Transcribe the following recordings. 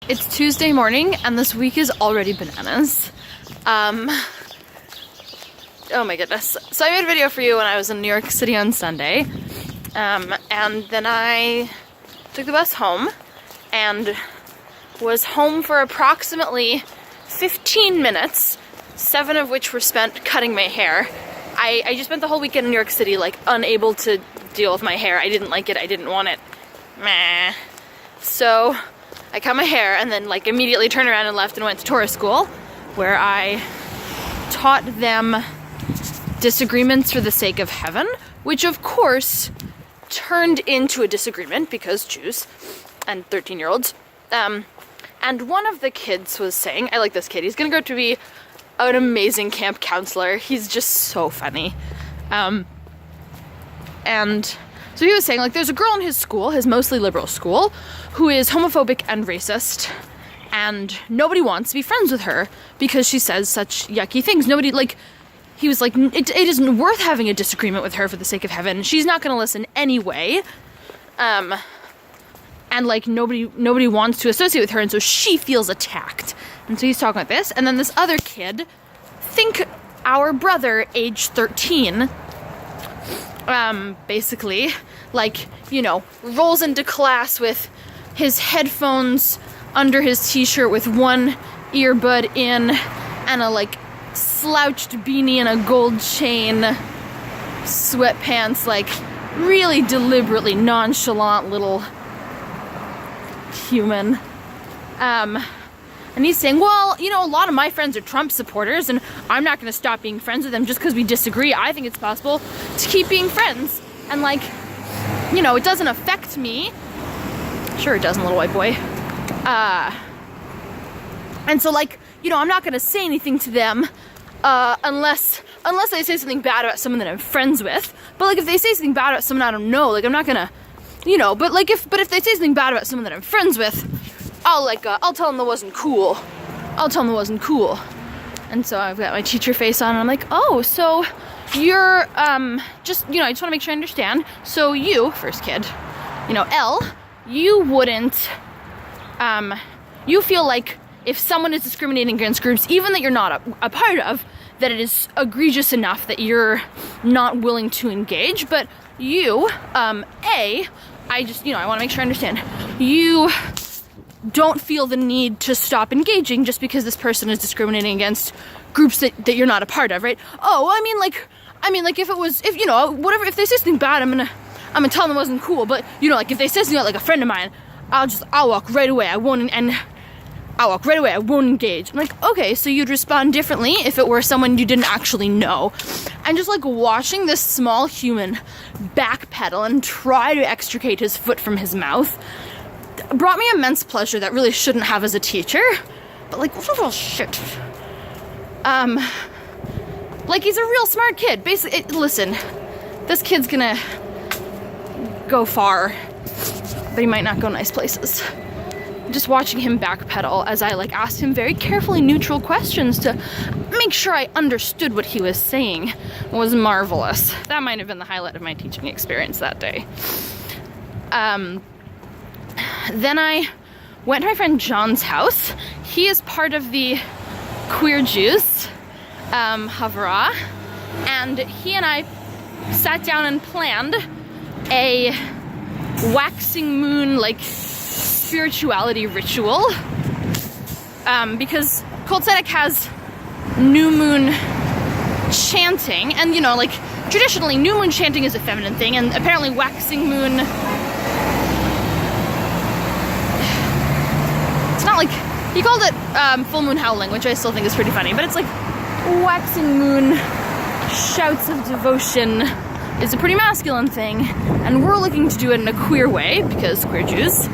It's Tuesday morning and this week is already bananas. Oh my goodness. So I made a video for you when I was in New York City on Sunday. And then I took the bus home and was home for approximately 15 minutes, 7 of which were spent cutting my hair. I just spent the whole weekend in New York City like unable to deal with my hair. I didn't like it, I didn't want it. Meh. So I cut my hair and then like immediately turned around and left and went to Torah school, where I taught them disagreements for the sake of heaven, which of course turned into a disagreement because Jews and 13-year-olds. And one of the kids was saying, I like this kid, he's gonna go to be an amazing camp counselor. He's just so funny. And so he was saying, like, there's a girl in his school, his mostly liberal school, who is homophobic and racist, and nobody wants to be friends with her because she says such yucky things. Nobody, like, he was like, it isn't worth having a disagreement with her for the sake of heaven. She's not gonna listen anyway. And like, nobody wants to associate with her, and so she feels attacked. And so he's talking about this, and then this other kid, think our brother, age 13, basically, like, you know, rolls into class with his headphones under his t-shirt with one earbud in and a like slouched beanie and a gold chain, sweatpants, like really deliberately nonchalant little human. And he's saying, well, you know, a lot of my friends are Trump supporters and I'm not going to stop being friends with them just because we disagree. I think it's possible to keep being friends. And like, you know, it doesn't affect me. Sure it doesn't, little white boy. And so like, you know, I'm not going to say anything to them unless they say something bad about someone that I'm friends with. But like, if they say something bad about someone I don't know, like I'm not going to, you know, but if they say something bad about someone that I'm friends with, I'll tell them that wasn't cool. I'll tell them it wasn't cool. And so I've got my teacher face on and I'm like, oh, so you're, just, you know, I just want to make sure I understand. So you, first kid, you know, L, you wouldn't, you feel like if someone is discriminating against groups, even that you're not a part of, that it is egregious enough that you're not willing to engage. But you, A, I just, you know, I want to make sure I understand. You don't feel the need to stop engaging just because this person is discriminating against groups that you're not a part of, right? Oh, I mean like if you know, whatever, if they say something bad, I'm gonna tell them it wasn't cool. But you know, like if they say something like a friend of mine, I'll walk right away. I won't engage. I'm like, okay, so you'd respond differently if it were someone you didn't actually know. And just like watching this small human backpedal and try to extricate his foot from his mouth brought me immense pleasure that really shouldn't have as a teacher. But like, oh shit. Like he's a real smart kid. Basically, listen, this kid's gonna go far, but he might not go nice places. Just watching him backpedal as I like asked him very carefully neutral questions to make sure I understood what he was saying was marvelous. That might have been the highlight of my teaching experience that day. Then I went to my friend John's house. He is part of the Queer Jews, Havara, and he and I sat down and planned a waxing moon, like, spirituality ritual, because Kol Tzedek has new moon chanting, and you know, like, traditionally new moon chanting is a feminine thing, and apparently waxing moon, it's not like, he called it full moon howling, which I still think is pretty funny, but it's like waxing moon shouts of devotion is a pretty masculine thing, and we're looking to do it in a queer way because queer Jews.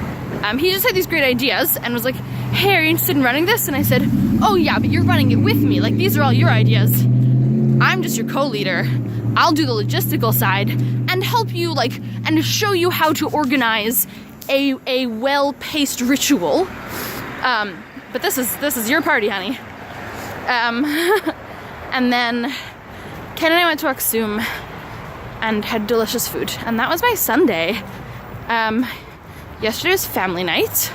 He just had these great ideas and was like, hey, are you interested in running this? And I said, oh yeah, but you're running it with me. Like, these are all your ideas. I'm just your co-leader. I'll do the logistical side and help you, like, and show you how to organize a well-paced ritual. But this is your party, honey. And then Ken and I went to Aksum and had delicious food. And that was my Sunday. Yesterday was family night.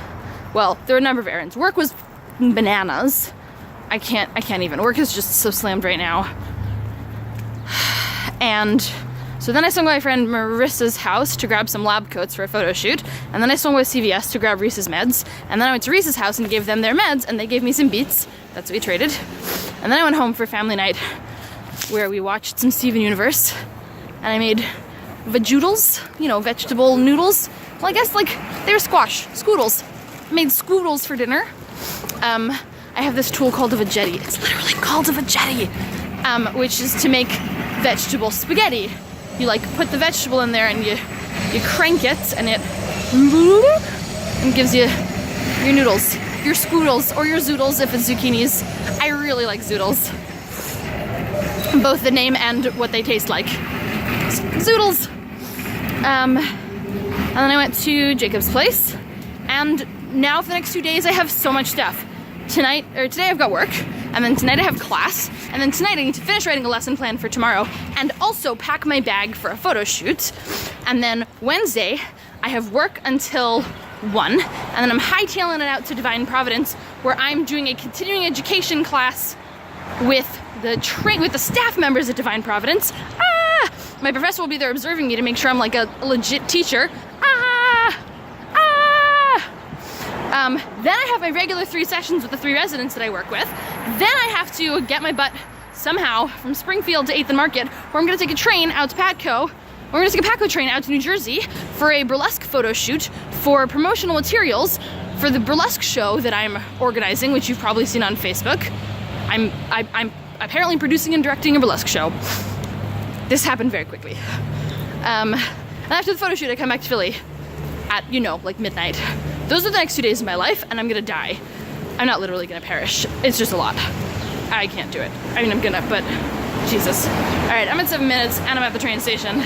well, there were a number of errands. Work was bananas. I can't even. Work is just so slammed right now. And so then I swung by my friend Marissa's house to grab some lab coats for a photo shoot. And then I swung by CVS to grab Reese's meds. And then I went to Reese's house and gave them their meds, and they gave me some Beats. That's what we traded. And then I went home for family night, where we watched some Steven Universe. And I made vegoodles, you know, vegetable noodles. Well, I guess like they were scoodles. I made scoodles for dinner. I have this tool called a veggetti. It's literally called a veggetti, which is to make vegetable spaghetti. You like put the vegetable in there and you crank it, and it gives you your noodles, your scoodles, or your zoodles if it's zucchinis. I really like zoodles, both the name and what they taste like. Zoodles. And then I went to Jacob's place, and now for the next 2 days I have so much stuff. Today I've got work, and then tonight I have class, and then tonight I need to finish writing a lesson plan for tomorrow, and also pack my bag for a photo shoot. And then Wednesday I have work until 1, and then I'm hightailing it out to Divine Providence, where I'm doing a continuing education class with the staff members at Divine Providence. My professor will be there observing me to make sure I'm like a legit teacher. Then I have my regular 3 sessions with the 3 residents that I work with. Then I have to get my butt somehow from Springfield to 8th and Market, where I'm gonna take a train out to Patco. We're gonna take a Patco train out to New Jersey for a burlesque photo shoot for promotional materials for the burlesque show that I'm organizing, which you've probably seen on Facebook. I'm apparently producing and directing a burlesque show. This happened very quickly. And after the photo shoot, I come back to Philly at, you know, like midnight. Those are the next 2 days of my life, and I'm gonna die. I'm not literally gonna perish. It's just a lot. I can't do it. I mean, I'm gonna, but Jesus. All right, I'm at 7 minutes, and I'm at the train station.